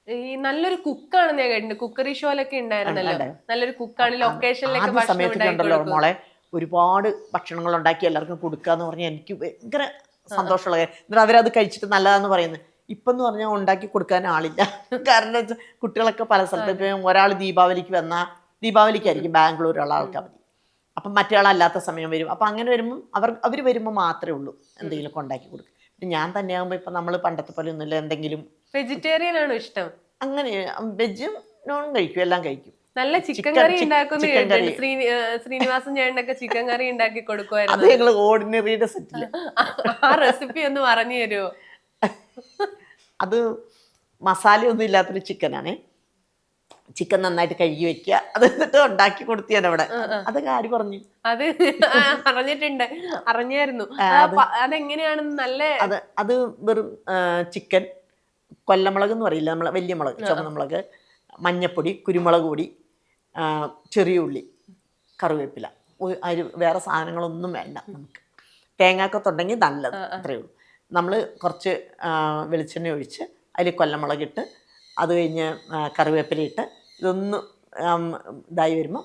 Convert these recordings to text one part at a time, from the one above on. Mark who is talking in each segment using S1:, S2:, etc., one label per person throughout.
S1: ഈ നല്ലൊരു കുക്കാണെന്ന് ഞാൻ കേട്ടിട്ടുണ്ട്. കുക്കറി ഷോയിലൊക്കെ ഉണ്ടായിരുന്നല്ലോ. നല്ലൊരു കുക്കാണ്, ലൊക്കേഷനിലൊക്കെ
S2: ആദ്യ
S1: ഭക്ഷണം ഉണ്ടാക്കി
S2: സമയത്തുണ്ടല്ലോ
S1: കൊടുക്കും.
S2: മോളെ, ഒരുപാട് ഭക്ഷണങ്ങൾ ഉണ്ടാക്കി എല്ലാവർക്കും കൊടുക്കാന്ന് പറഞ്ഞാൽ എനിക്ക് ഭയങ്കര സന്തോഷമുള്ള കാര്യം. എന്നിട്ട് അവരത് കഴിച്ചിട്ട് നല്ലതാന്ന് പറയുന്നത്. ഇപ്പം എന്ന് പറഞ്ഞാൽ ഉണ്ടാക്കി കൊടുക്കാൻ ആളില്ല. കാരണം വെച്ചാൽ കുട്ടികളൊക്കെ പല സ്ഥലത്ത്, ഇപ്പം ഒരാൾ ദീപാവലിക്ക് വന്നാൽ ദീപാവലിക്കായിരിക്കും ബാംഗ്ലൂരുള്ള ആൾക്കാർ മതി, അപ്പം മറ്റേ ആളല്ലാത്ത സമയം വരും. അപ്പം അങ്ങനെ വരുമ്പം അവർ വരുമ്പോൾ മാത്രമേ ഉള്ളൂ എന്തെങ്കിലുമൊക്കെ ഉണ്ടാക്കി കൊടുക്കും. ഞാൻ തന്നെയാകുമ്പോൾ ഇപ്പം നമ്മൾ പണ്ടത്തെ പോലെ ഒന്നുമില്ല, എന്തെങ്കിലും
S1: വെജിറ്റേറിയൻ ആണോ ഇഷ്ടം?
S2: അങ്ങനെ വെജും നോൺ കഴിക്കും, എല്ലാം കഴിക്കും.
S1: നല്ല ചിക്കൻ കറി ഉണ്ടാക്കുന്നു
S2: ചിക്കൻ കറി
S1: ശ്രീനിവാസൻ ചേട്ടനൊക്കെ ചിക്കൻ കറി ഉണ്ടാക്കി
S2: അത്
S1: കൊടുക്കുമായിരുന്നു.
S2: ഞങ്ങൾ ഓർഡിനറിയുടെ സെറ്റില്.
S1: ആ റെസിപ്പി ഒന്ന് പറഞ്ഞു തരുമോ?
S2: അത് മസാലയൊന്നും ഇല്ലാത്തൊരു ചിക്കനാണ്. ചിക്കൻ നന്നായിട്ട് കഴുകി വെക്കുക, അത് എന്നിട്ട് ഉണ്ടാക്കി കൊടുത്തു ഞാൻ അവിടെ. അതൊക്കെ ആര് പറഞ്ഞു?
S1: അത് അറിഞ്ഞിട്ടുണ്ട്, അറിഞ്ഞായിരുന്നു. അതെങ്ങനെയാണെന്ന് നല്ല
S2: അത് വെറും ചിക്കൻ, കൊല്ലമുളക് എന്ന് പറയില്ല നമ്മളെ, വലിയ മുളക്, ചുവന്ന മുളക്, മഞ്ഞപ്പൊടി, കുരുമുളക് പൊടി, ചെറിയ ഉള്ളി, കറിവേപ്പില, വേറെ സാധനങ്ങളൊന്നും വേണ്ട നമുക്ക്. തേങ്ങാക്കൊത്തുണ്ടെങ്കിൽ നല്ലത്, അത്രയേ ഉള്ളൂ. നമ്മൾ കുറച്ച് വെളിച്ചെണ്ണ ഒഴിച്ച് അതിൽ കൊല്ലമുളകിട്ട്, അത് കഴിഞ്ഞ് കറിവേപ്പില ഇട്ട്, ഇതൊന്ന് ഇതായി വരുമ്പോൾ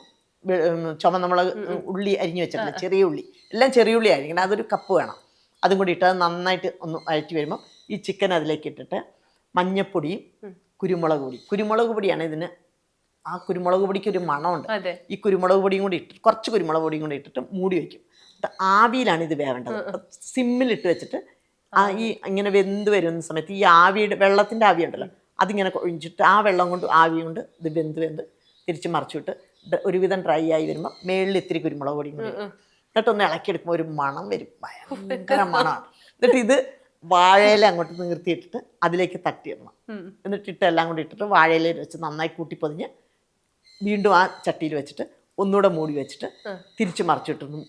S2: ചുവന്ന മുളക്, ഉള്ളി അരിഞ്ഞ് വെച്ചിട്ടില്ല, ചെറിയ ഉള്ളി, എല്ലാം ചെറിയ ഉള്ളി ആയിരിക്കണം, അതൊരു കപ്പ് വേണം. അതും കൂടി ഇട്ട് അത് നന്നായിട്ട് ഒന്ന് വഴറ്റി വരുമ്പോൾ ഈ ചിക്കൻ അതിലേക്ക് ഇട്ടിട്ട് മഞ്ഞപ്പൊടിയും കുരുമുളക് പൊടിയാണ് ഇതിന്. ആ കുരുമുളക് പൊടിക്ക് ഒരു മണമുണ്ട്. ഈ കുരുമുളക് പൊടിയും കൂടി ഇട്ടിട്ട്, കുറച്ച് കുരുമുളക് പൊടിയും കൂടി ഇട്ടിട്ട് മൂടി വയ്ക്കും. ആവിയിലാണ് ഇത് വേവേണ്ടത്. സിമ്മിലിട്ട് വെച്ചിട്ട് ഈ ഇങ്ങനെ വെന്ത് വരുന്ന സമയത്ത് ഈ ആവിയുടെ വെള്ളത്തിൻ്റെ ആവി ഉണ്ടല്ലോ, അതിങ്ങനെ ഒഴിച്ചിട്ട് ആ വെള്ളം കൊണ്ട് ആവി കൊണ്ട് ഇത് വെന്ത് തിരിച്ച് മറിച്ചിട്ട് ഒരുവിധം ഡ്രൈ ആയി വരുമ്പോൾ മേളിൽ ഇത്തിരി കുരുമുളക് പൊടിയും കൂടി എന്നിട്ടൊന്ന് ഇളക്കിയെടുക്കുമ്പോൾ ഒരു മണം വരും, ഭയങ്കര മണമാണ്. എന്നിട്ട് ഇത് വാഴയില അങ്ങോട്ട് നിർത്തിയിട്ടിട്ട് അതിലേക്ക് തട്ടിയിടണം. എന്നിട്ടിട്ട് എല്ലാം കൂടി ഇട്ടിട്ട് വാഴയില വെച്ച് നന്നായി കൂട്ടിപ്പൊതിഞ്ഞ് വീണ്ടും ആ ചട്ടിയിൽ വെച്ചിട്ട് ഒന്നുകൂടെ മൂടി വെച്ചിട്ട് തിരിച്ച് മറിച്ചിട്ടൊന്നും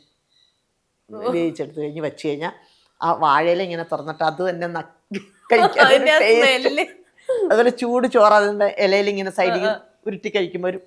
S2: വേവിച്ചെടുത്ത് കഴിഞ്ഞ് വെച്ച് കഴിഞ്ഞാൽ ആ വാഴയില ഇങ്ങനെ തുറന്നിട്ട് അത് തന്നെ കഴിക്കാൻ. അതുപോലെ ചൂട് ചോറ് അതിൻ്റെ ഇലയിൽ ഇങ്ങനെ സൈഡിൽ ഉരുട്ടി കഴിക്കുമ്പോൾ ഒരു